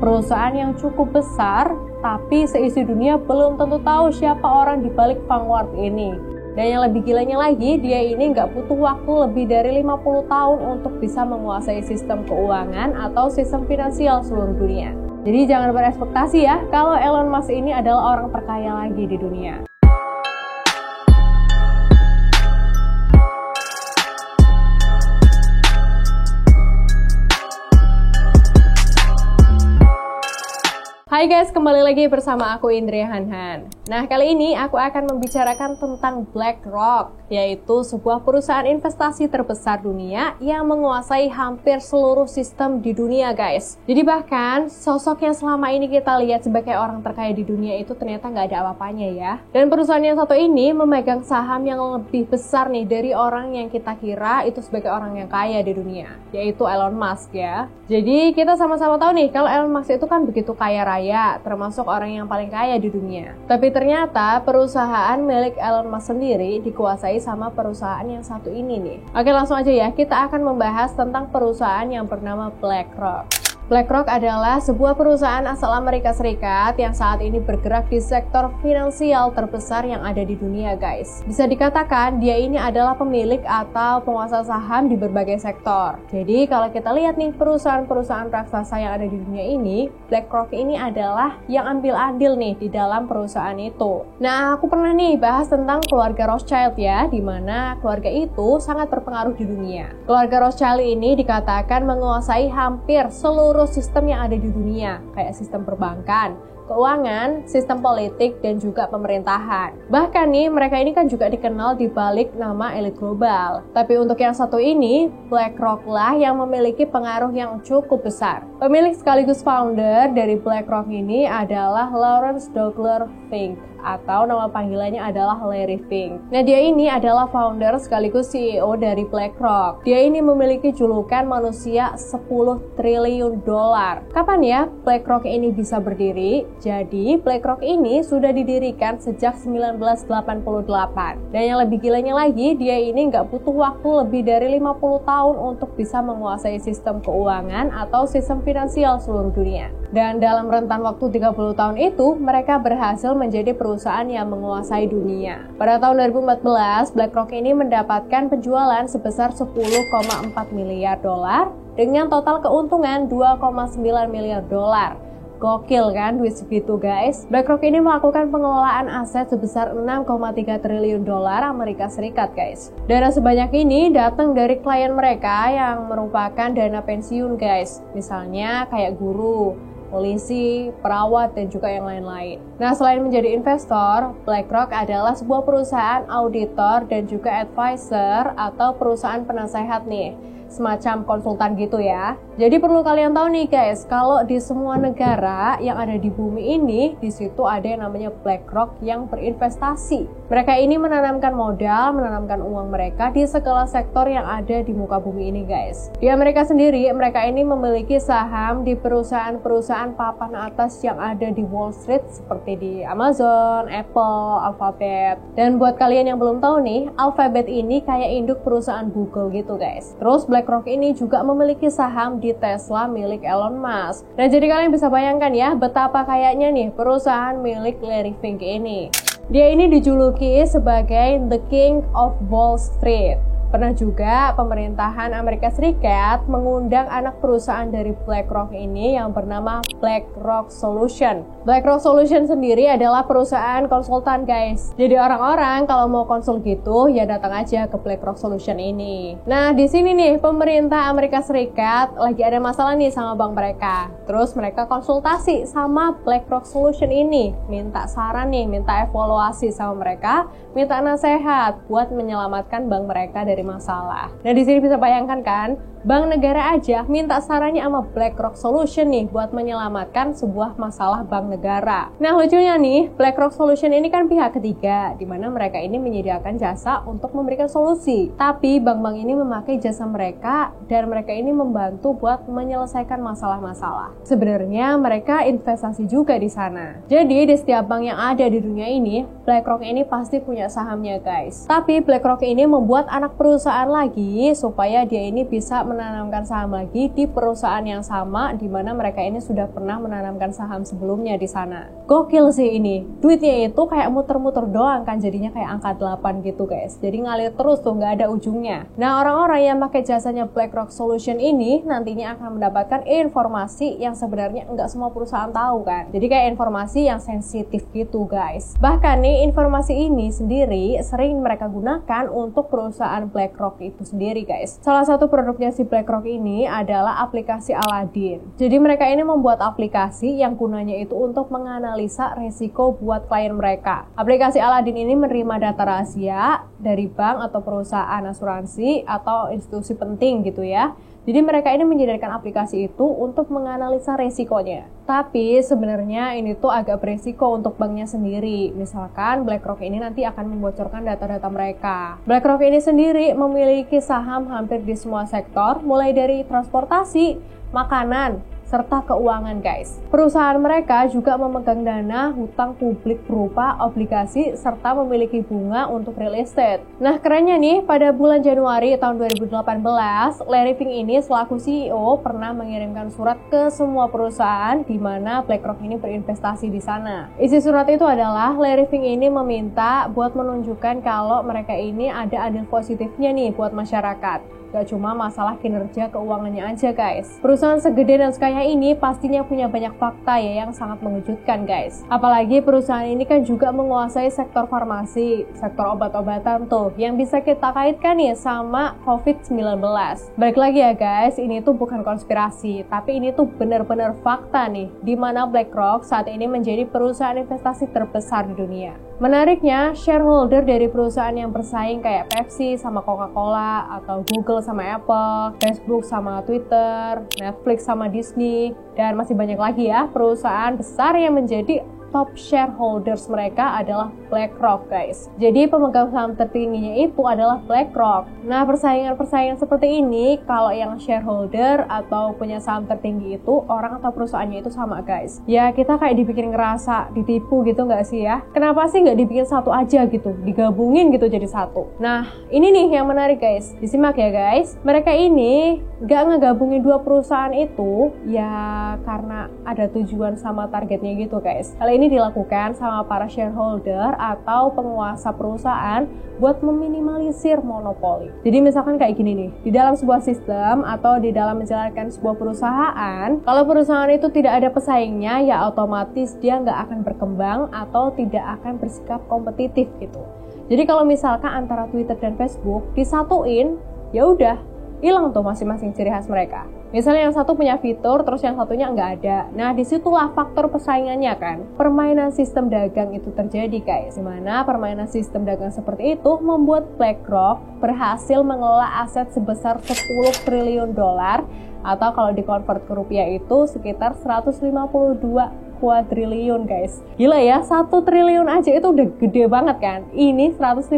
Perusahaan yang cukup besar, tapi seisi dunia belum tentu tahu siapa orang di balik Vanguard ini. Dan yang lebih gilanya lagi, dia ini nggak butuh waktu lebih dari 50 tahun untuk bisa menguasai sistem keuangan atau sistem finansial seluruh dunia. Jadi jangan berekspektasi ya, kalau Elon Musk ini adalah orang terkaya lagi di dunia. Hai guys, kembali lagi bersama aku Indria Hanhan. Nah, kali ini aku akan membicarakan tentang BlackRock, yaitu sebuah perusahaan investasi terbesar dunia yang menguasai hampir seluruh sistem di dunia guys. Jadi bahkan sosok yang selama ini kita lihat sebagai orang terkaya di dunia itu ternyata nggak ada apa-apanya ya. Dan perusahaan yang satu ini memegang saham yang lebih besar nih dari orang yang kita kira itu sebagai orang yang kaya di dunia, yaitu Elon Musk ya. Jadi kita sama-sama tahu nih kalau Elon Musk itu kan begitu kaya raya, termasuk orang yang paling kaya di dunia. Tapi ternyata perusahaan milik Elon Musk sendiri dikuasai sama perusahaan yang satu ini nih. Oke, langsung aja ya, kita akan membahas tentang perusahaan yang bernama BlackRock. BlackRock adalah sebuah perusahaan asal Amerika Serikat yang saat ini bergerak di sektor finansial terbesar yang ada di dunia guys. Bisa dikatakan dia ini adalah pemilik atau penguasa saham di berbagai sektor. Jadi kalau kita lihat nih perusahaan-perusahaan raksasa yang ada di dunia ini, BlackRock ini adalah yang ambil andil nih di dalam perusahaan itu. Nah, aku pernah nih bahas tentang keluarga Rothschild ya, di mana keluarga itu sangat berpengaruh di dunia. Keluarga Rothschild ini dikatakan menguasai hampir seluruh sistem yang ada di dunia, kayak sistem perbankan, keuangan, sistem politik, dan juga pemerintahan. Bahkan nih, mereka ini kan juga dikenal di balik nama elit global. Tapi untuk yang satu ini, BlackRock lah yang memiliki pengaruh yang cukup besar. Pemilik sekaligus founder dari BlackRock ini adalah Lawrence Douglas Fink, atau nama panggilannya adalah Larry Fink. Nah, dia ini adalah founder sekaligus CEO dari BlackRock. Dia ini memiliki julukan manusia 10 triliun dolar. Kapan ya BlackRock ini bisa berdiri? Jadi, BlackRock ini sudah didirikan sejak 1988. Dan yang lebih gilanya lagi, dia ini nggak butuh waktu lebih dari 50 tahun untuk bisa menguasai sistem keuangan atau sistem finansial seluruh dunia. Dan dalam rentan waktu 30 tahun itu, mereka berhasil menjadi perusahaan yang menguasai dunia. Pada tahun 2014, BlackRock ini mendapatkan penjualan sebesar 10,4 miliar dolar dengan total keuntungan 2,9 miliar dolar. Gokil kan duit segitu guys. BlackRock ini melakukan pengelolaan aset sebesar 6,3 triliun dolar Amerika Serikat guys. Dana sebanyak ini datang dari klien mereka yang merupakan dana pensiun guys. Misalnya kayak guru, polisi, perawat, dan juga yang lain-lain. Nah, selain menjadi investor, BlackRock adalah sebuah perusahaan auditor dan juga advisor atau perusahaan penasehat nih. Semacam konsultan gitu ya. Jadi perlu kalian tahu nih guys, kalau di semua negara yang ada di bumi ini, di situ ada yang namanya BlackRock yang berinvestasi. Mereka ini menanamkan modal, menanamkan uang mereka di segala sektor yang ada di muka bumi ini guys. Di Amerika sendiri, mereka ini memiliki saham di perusahaan-perusahaan papan atas yang ada di Wall Street seperti di Amazon, Apple, Alphabet. Dan buat kalian yang belum tahu nih, Alphabet ini kayak induk perusahaan Google gitu guys. Terus BlackRock ini juga memiliki saham di Tesla milik Elon Musk. Nah, jadi kalian bisa bayangkan ya betapa kayaknya nih perusahaan milik Larry Fink ini. Dia ini dijuluki sebagai The King of Wall Street. Pernah juga pemerintahan Amerika Serikat mengundang anak perusahaan dari BlackRock ini yang bernama BlackRock Solution. BlackRock Solution sendiri adalah perusahaan konsultan guys. Jadi orang-orang kalau mau konsul gitu ya datang aja ke BlackRock Solution ini. Nah, di sini nih pemerintah Amerika Serikat lagi ada masalah nih sama bank mereka. Terus mereka konsultasi sama BlackRock Solution ini, minta saran nih, minta evaluasi sama mereka, minta nasihat buat menyelamatkan bank mereka dari masalah. Nah, di sini bisa bayangkan kan, bank negara aja minta sarannya sama BlackRock Solution nih buat menyelamatkan sebuah masalah bank negara. Nah, lucunya nih, BlackRock Solution ini kan pihak ketiga, di mana mereka ini menyediakan jasa untuk memberikan solusi. Tapi bank-bank ini memakai jasa mereka dan mereka ini membantu buat menyelesaikan masalah-masalah. Sebenarnya mereka investasi juga di sana. Jadi di setiap bank yang ada di dunia ini, BlackRock ini pasti punya sahamnya guys. Tapi BlackRock ini membuat anak perusahaan lagi supaya dia ini bisa menanamkan saham lagi di perusahaan yang sama di mana mereka ini sudah pernah menanamkan saham sebelumnya di sana. Gokil sih ini. Duitnya itu kayak muter-muter doang kan, jadinya kayak angka 8 gitu guys. Jadi ngalir terus tuh, nggak ada ujungnya. Nah, orang-orang yang pakai jasanya BlackRock Solution ini nantinya akan mendapatkan informasi yang sebenarnya nggak semua perusahaan tahu kan. Jadi kayak informasi yang sensitif gitu guys. Bahkan nih informasi ini sendiri sering mereka gunakan untuk perusahaan BlackRock itu sendiri guys. Salah satu produknya si BlackRock ini adalah aplikasi Aladdin. Jadi mereka ini membuat aplikasi yang gunanya itu untuk menganalisa resiko buat klien mereka. Aplikasi Aladdin ini menerima data rahasia dari bank atau perusahaan asuransi atau institusi penting gitu ya. Jadi mereka ini menyediakan aplikasi itu untuk menganalisa resikonya. Tapi sebenarnya ini tuh agak beresiko untuk banknya sendiri. Misalkan BlackRock ini nanti akan membocorkan data-data mereka. BlackRock ini sendiri memiliki saham hampir di semua sektor, mulai dari transportasi, makanan, serta keuangan guys. Perusahaan mereka juga memegang dana hutang publik berupa obligasi serta memiliki bunga untuk real estate. Nah kerennya nih, pada bulan Januari tahun 2018, Larry Fink ini selaku CEO pernah mengirimkan surat ke semua perusahaan di mana BlackRock ini berinvestasi di sana. Isi surat itu adalah Larry Fink ini meminta buat menunjukkan kalau mereka ini ada andil positifnya nih buat masyarakat. Gak cuma masalah kinerja keuangannya aja guys. Perusahaan segede dan sekaya ini pastinya punya banyak fakta ya yang sangat mengejutkan guys. Apalagi perusahaan ini kan juga menguasai sektor farmasi, sektor obat-obatan tuh yang bisa kita kaitkan nih sama COVID-19. Balik lagi ya guys, ini tuh bukan konspirasi, tapi ini tuh benar-benar fakta nih, di mana BlackRock saat ini menjadi perusahaan investasi terbesar di dunia. Menariknya, shareholder dari perusahaan yang bersaing kayak Pepsi sama Coca-Cola atau Google sama Apple, Facebook sama Twitter, Netflix sama Disney, dan masih banyak lagi ya perusahaan besar yang menjadi top shareholders mereka adalah BlackRock guys. Jadi pemegang saham tertingginya itu adalah BlackRock. Nah persaingan-persaingan seperti ini kalau yang shareholder atau punya saham tertinggi itu orang atau perusahaannya itu sama guys. Ya kita kayak dibikin ngerasa ditipu gitu nggak sih ya? Kenapa sih nggak dibikin satu aja gitu? Digabungin gitu jadi satu. Nah ini nih yang menarik guys. Disimak ya guys. Mereka ini nggak ngegabungin dua perusahaan itu ya karena ada tujuan sama targetnya gitu guys. Kali ini dilakukan sama para shareholder atau penguasa perusahaan buat meminimalisir monopoli. Jadi misalkan kayak gini nih, di dalam sebuah sistem atau di dalam menjalankan sebuah perusahaan, kalau perusahaan itu tidak ada pesaingnya, ya otomatis dia nggak akan berkembang atau tidak akan bersikap kompetitif gitu. Jadi kalau misalkan antara Twitter dan Facebook disatuin, ya udah hilang tuh masing-masing ciri khas mereka. Misalnya yang satu punya fitur, terus yang satunya nggak ada. Nah, disitulah faktor persaingannya kan. Permainan sistem dagang itu terjadi guys. Dimana permainan sistem dagang seperti itu membuat BlackRock berhasil mengelola aset sebesar 10 triliun dolar atau kalau dikonvert ke rupiah itu sekitar 152 kuadriliun guys. Gila ya, 1 triliun aja itu udah gede banget kan. Ini 152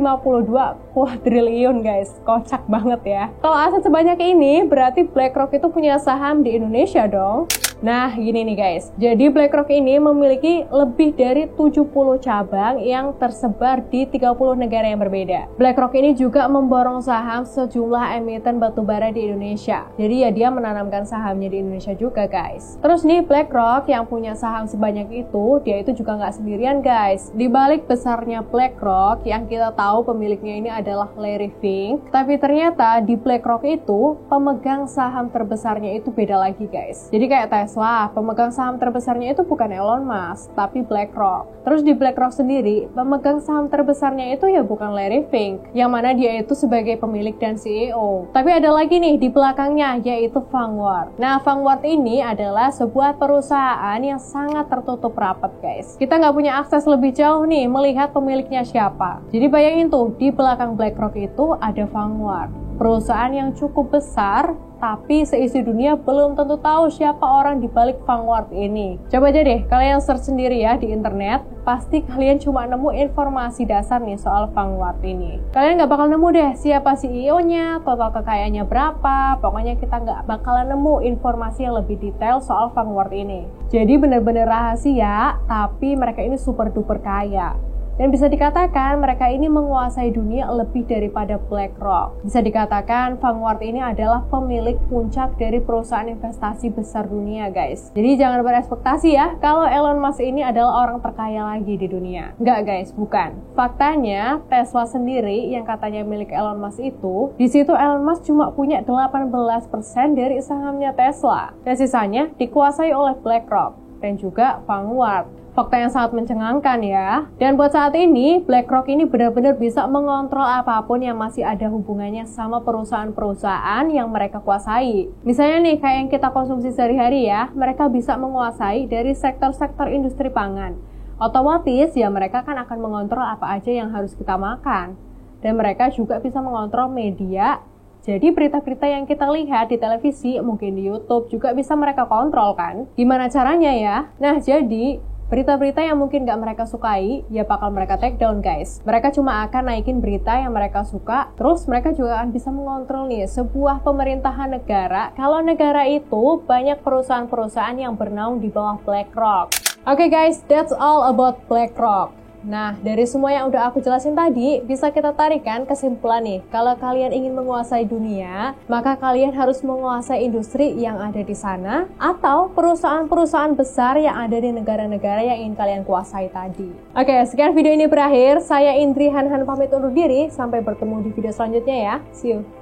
kuadriliun guys. Kocak banget ya. Kalau aset sebanyak ini berarti BlackRock itu punya saham di Indonesia dong. Nah gini nih guys, jadi BlackRock ini memiliki lebih dari 70 cabang yang tersebar di 30 negara yang berbeda. BlackRock ini juga memborong saham sejumlah emiten batubara di Indonesia. Jadi ya dia menanamkan sahamnya di Indonesia juga guys. Terus nih BlackRock yang punya saham sebanyak itu, dia itu juga nggak sendirian guys. Di balik besarnya BlackRock yang kita tahu pemiliknya ini adalah Larry Fink, tapi ternyata di BlackRock itu pemegang saham terbesarnya itu beda lagi guys. Jadi kayak Tesla, pemegang saham terbesarnya itu bukan Elon Musk, tapi BlackRock. Terus di BlackRock sendiri, pemegang saham terbesarnya itu ya bukan Larry Fink, yang mana dia itu sebagai pemilik dan CEO. Tapi ada lagi nih di belakangnya, yaitu Vanguard. Nah, Vanguard ini adalah sebuah perusahaan yang sangat tertutup rapat guys. Kita nggak punya akses lebih jauh nih melihat pemiliknya siapa. Jadi bayangin tuh, di belakang BlackRock itu ada Vanguard. Perusahaan yang cukup besar, tapi seisi dunia belum tentu tahu siapa orang di balik Vanguard ini. Coba aja deh, kalian search sendiri ya di internet, pasti kalian cuma nemu informasi dasar nih soal Vanguard ini. Kalian nggak bakal nemu deh siapa CEO-nya, total kekayaannya berapa, pokoknya kita nggak bakalan nemu informasi yang lebih detail soal Vanguard ini. Jadi bener-bener rahasia, tapi mereka ini super duper kaya. Dan bisa dikatakan mereka ini menguasai dunia lebih daripada BlackRock. Bisa dikatakan Vanguard ini adalah pemilik puncak dari perusahaan investasi besar dunia, guys. Jadi jangan berekspektasi ya kalau Elon Musk ini adalah orang terkaya lagi di dunia. Enggak guys, bukan. Faktanya Tesla sendiri yang katanya milik Elon Musk itu, di situ Elon Musk cuma punya 18% dari sahamnya Tesla. Dan sisanya dikuasai oleh BlackRock dan juga Vanguard. Fakta yang sangat mencengangkan ya. Dan buat saat ini, BlackRock ini benar-benar bisa mengontrol apapun yang masih ada hubungannya sama perusahaan-perusahaan yang mereka kuasai. Misalnya nih, kayak yang kita konsumsi sehari-hari ya, mereka bisa menguasai dari sektor-sektor industri pangan. Otomatis ya mereka kan akan mengontrol apa aja yang harus kita makan. Dan mereka juga bisa mengontrol media. Jadi berita-berita yang kita lihat di televisi, mungkin di YouTube juga bisa mereka kontrol kan. Gimana caranya ya? Nah jadi berita-berita yang mungkin gak mereka sukai, ya bakal mereka take down guys. Mereka cuma akan naikin berita yang mereka suka, terus mereka juga akan bisa mengontrol nih sebuah pemerintahan negara. Kalau negara itu banyak perusahaan-perusahaan yang bernaung di bawah BlackRock. Oke guys, that's all about BlackRock. Nah, dari semua yang udah aku jelasin tadi, bisa kita tarikan kesimpulan nih. Kalau kalian ingin menguasai dunia, maka kalian harus menguasai industri yang ada di sana, atau perusahaan-perusahaan besar yang ada di negara-negara yang ingin kalian kuasai tadi. Oke, sekian video ini berakhir. Saya Indri Hanhan pamit undur diri. Sampai bertemu di video selanjutnya ya. See you.